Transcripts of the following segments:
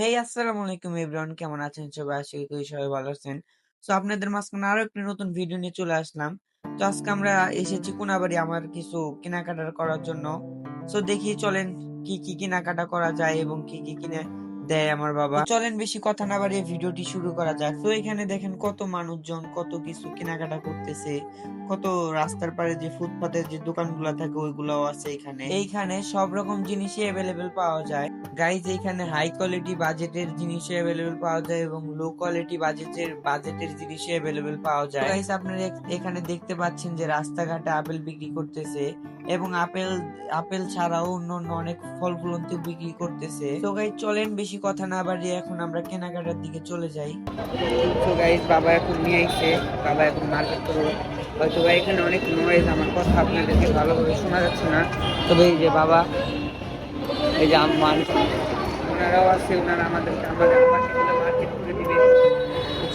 হেই আসসালামু আলাইকুম এভরিওয়ান, কেমন আছেন সবাই? আশা করি সবাই ভালো আছেন। আপনাদের মাঝখানে আরো একটি নতুন ভিডিও নিয়ে চলে আসলাম। আজকে আমরা এসেছি কোনাবাড়ি আমার কিছু কেনাকাটা করার জন্য। দেখি চলেন কি কি কেনাকাটা করা যায় এবং কি কি কিনে দেয় আমার বাবা। চলেন বেশি কথা না বাড়িয়ে ভিডিওটি শুরু করা যাক। এখানে দেখেন কত মানুষজন কত কিছু কেনাকাটা করতেছে, কত রাস্তার পাড়ে যে ফুটপাতের যে দোকানগুলো থাকে ওইগুলাও আছে। এইখানে সব রকম জিনিসই অ্যাভেলেবেল পাওয়া যায় গাইজ। এইখানে হাই কোয়ালিটি বাজেটের জিনিস অ্যাভেলেবেল পাওয়া যায় এবং লো কোয়ালিটি বাজেটের জিনিস অ্যাভেলেবেল পাওয়া যায়। গাইজ আপনারা এখানে দেখতে পাচ্ছেন যে রাস্তাঘাটে আপেল বিক্রি করতেছে এবং আপেল ছাড়াও অন্য অনেক ফল ফুলন্তি বিক্রি করতেছে। তো গাইজ চলেন বেশি কথা না বাড়িয়ে এখন আমরা কেনাকাটার দিকে চলে যাই। তো গাইজ বাবা এখন নিয়ে আইছে, বাবা এখন মার্কেট করবে। হয়তো বা এখানে অনেক নয়েজ, আমার কথা আপনাদেরকে ভালোভাবে শোনা যাচ্ছে না। তবে এই যে বাবা, এই যে আম্মান, ওনারাও আছে, ওনারা আমাদেরকে মার্কেট করে দিবে।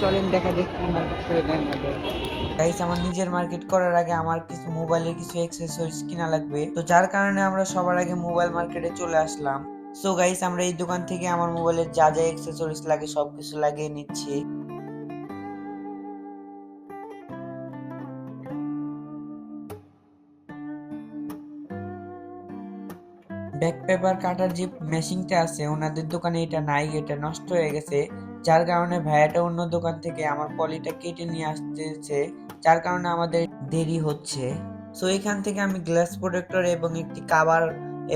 চলেন দেখা যাক কি মার্কেট করে দেন আমাদের। গাইস আমার নিজের মার্কেট করার আগে আমার কিছু মোবাইলের কিছু অ্যাক্সেসরিজ কিনা লাগবে, তো যার কারণে আমরা সবার আগে মোবাইল মার্কেটে চলে আসলাম। গাইস আমরা এই দোকান থেকে আমার মোবাইলের যা যা অ্যাক্সেসরিজ লাগে সবকিছু লাগিয়ে নিচ্ছি। ব্যাক পেপার কাটার যে মেশিনটা আছে ওনাদের দোকানে এটা নাই, এটা নষ্ট হয়ে গেছে। যার কারণে ভাইয়াটা অন্য দোকান থেকে আমার পলিটা কেটে নিয়ে আসতেছে, যার কারণে আমাদের দেরি হচ্ছে। এখান থেকে আমি গ্লাস প্রোটেক্টর এবং একটি কাভার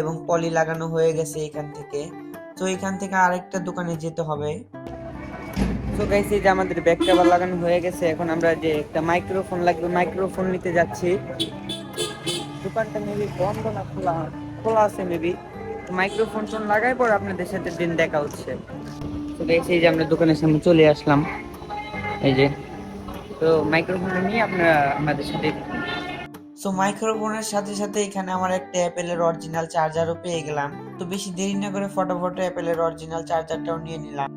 এবং পলি লাগানো হয়ে গেছে এখান থেকে। এখান থেকে আরেকটা দোকানে যেতে হবে। গাইস এই যে আমাদের ব্যাক কভার লাগানো হয়ে গেছে, এখন আমরা যে একটা মাইক্রোফোন লাগবে, মাইক্রোফোন নিতে যাচ্ছি। দোকানটা মেবি বন্ধ না খোলা খোলা আছে মেবি। মাইক্রোফোন টোন লাগাই পর আপনাদের সাথে দিন দেখা হচ্ছে। তো গাইস এই যে আমরা দোকানের সামনে চলে আসলাম, এই যে তো মাইক্রোফোনটা নিয়ে আপনারা আমাদের সাথে। মাইক্রোফোনের সাথে সাথে এখানে আমার একটা অ্যাপেলের অরিজিনাল চার্জারও পেয়ে গেলাম। তো বেশি দেরি না করে ফটাফট অ্যাপেলের অরিজিনাল চার্জারটাও নিয়ে নিলাম।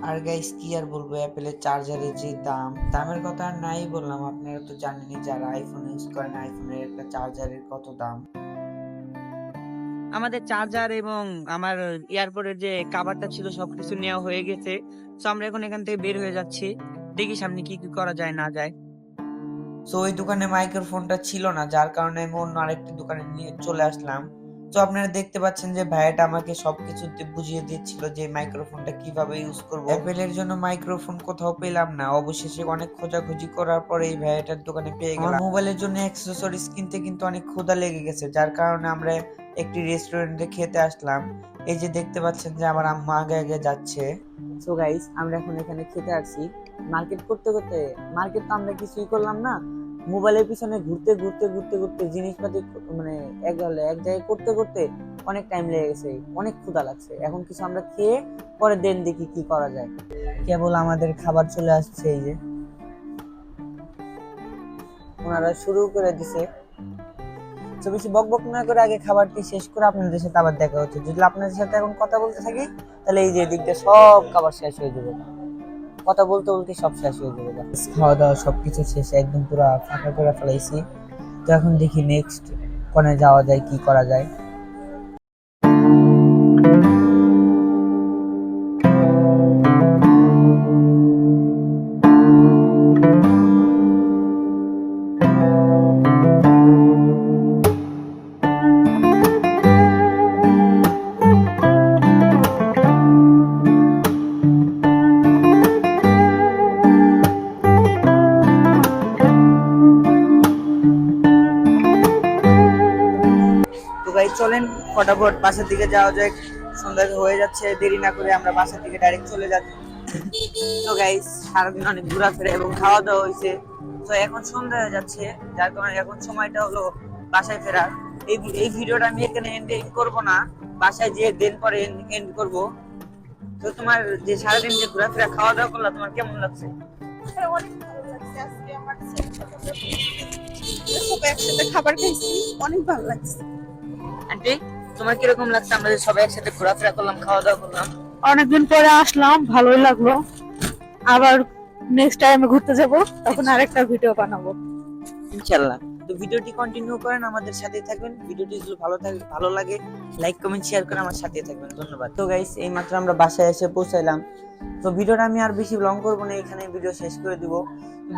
আর গাইস কি আর বলবো, অ্যাপেলের চার্জারের যে দামের কথা আর নাই বললাম, আপনারা তো জানেনই যারা আইফোন ইউজ করেন আইফোনের একটা চার্জারের কত দাম। আমাদের চার্জার এবং আমার এয়ারপোর্টের যে কাভারটা ছিল সবকিছু নেওয়া হয়ে গেছে। আমরা এখন এখান থেকে বের হয়ে যাচ্ছি, দেখি সামনে কি কি করা যায় না যায়। ওই দোকানে মাইক্রোফোনটা ছিল না, যার কারণে আমি অন্য আরেকটি দোকানে নিয়ে চলে আসলাম। আপনারা দেখতে পাচ্ছেন যে ভাইয়াটা আমাকে সবকিছু বুঝিয়ে দিচ্ছিল যে মাইক্রোফোনটা কিভাবে ইউজ করব। অ্যাপেলের জন্য মাইক্রোফোন কোথাও পেলাম না, অবশেষে অনেক খোঁজাখুঁজি করার পরে এই ভাইয়াটার দোকানে পেয়ে গেলাম। মোবাইলের জন্য অ্যাক্সেসরিজ কিনতে কিন্তু অনেক ক্ষুধা লেগে গেছে, যার কারণে আমরা একটি রেস্টুরেন্টে খেতে আসলাম। এই যে দেখতে পাচ্ছেন যে আমার আম্মা আগে আগে যাচ্ছে। গাইস আমরা এখন এখানে খেতে আসছি। মার্কেট করতে করতে মার্কেট তো আমরা কিছুই করলাম না, মোবাইলের পিছনে ঘুরতে ঘুরতে ঘুরতে ঘুরতে জিনিসপাতি মানে এক জায়গায় করতে করতে অনেক টাইম লেগে গেছে, অনেক ক্ষুধা লাগছে। এখন কিছু আমরা খেয়ে পরে দেন দেখি কি করা যায়। কেবল আমাদের খাবার চলে আসছে, এই যে ওনারা শুরু করে দিছে। বেশি বকবক না করে আগে খাবারটি শেষ করে আপনাদের সাথে আবার দেখা হচ্ছে। যদি আপনাদের সাথে এখন কথা বলতে থাকি তাহলে এই যে দিকটা সব খাবার শেষ হয়ে যাবে, কথা বলতে বলতে সব শেষ হয়ে যাবে। খাওয়া দাওয়া সবকিছু শেষ, একদম পুরো ফাঁকা করে ফেলাইছি। তো এখন দেখি নেক্সট কোনে যাওয়া যায়, কি করা যায়। চলেন ফটাফট বাসার দিকে যাওয়া যায়, সন্ধ্যা হয়ে যাচ্ছে, দেরি না করে আমরা বাসার দিকে ডাইরেক্ট চলে যাচ্ছি। তো গাইস সারাদিন অনেক ঘোরাফেরা এবং খাওয়া দাওয়া হয়েছে, তো এখন সন্ধ্যা হয়ে যাচ্ছে, যার কারণে এখন সময়টা হলো বাসায় ফেরার। এই ভিডিওটা আমি এখানে এন্ড করবো না, বাসায় যেয়ে দেন পরে এন্ড করব। তো তোমার যে সারাদিন যে ঘোরাফেরা খাওয়া দাওয়া করলা, তোমার কেমন লাগছে? অনেক ভালো লাগছে, আজকে আমার সবাই একসাথে খাবার খাইছি, অনেক ভালো লাগছে। আন্টি তোমার কিরকম লাগছে? আমরা যে সবাই একসাথে ঘোরাফেরা করলাম, খাওয়া দাওয়া করলাম, অনেকদিন পরে আসলাম, ভালোই লাগলো। আবার নেক্সট টাইম ঘুরতে যাব, তখন আরেকটা ভিডিও বানাবো ইনশাল্লাহ। তো ভিডিওটি কন্টিনিউ করেন, আমাদের সাথেই থাকবেন। ভিডিওটি যদি ভালো লাগে লাইক কমেন্ট শেয়ার করে আমার সাথেই থাকবেন। ধন্যবাদ। তো গাইস এই মাত্র আমরা বাসায় এসে পৌঁছাইলাম। তো ভিডিওটা আমি আর বেশি লং করবো না, এখানে ভিডিও শেষ করে দিব।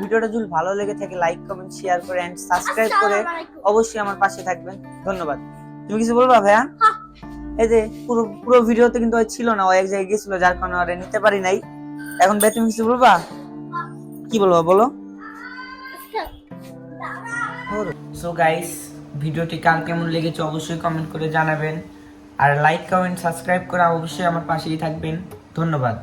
ভিডিওটা যদি ভালো লেগে থাকে লাইক কমেন্ট শেয়ার করে এন্ড সাবস্ক্রাইব করে অবশ্যই আমার পাশে থাকবেন। ধন্যবাদ। তুমি কিছু বলবা ভাইয়া? এই যে পুরো পুরো ভিডিওতে কিন্তু ছিল না, ও এক জায়গায় গেছিল যার কারণে ওরে নিতে পারি নাই। এখন ভাই তুমি কিছু বলবা? কি বলবা বলো? সো গাইস ভিডিওটি কার কেমন লেগেছে অবশ্যই কমেন্ট করে জানাবেন, আর লাইক কমেন্ট সাবস্ক্রাইব করে অবশ্যই আমার পাশেই থাকবেন। ধন্যবাদ।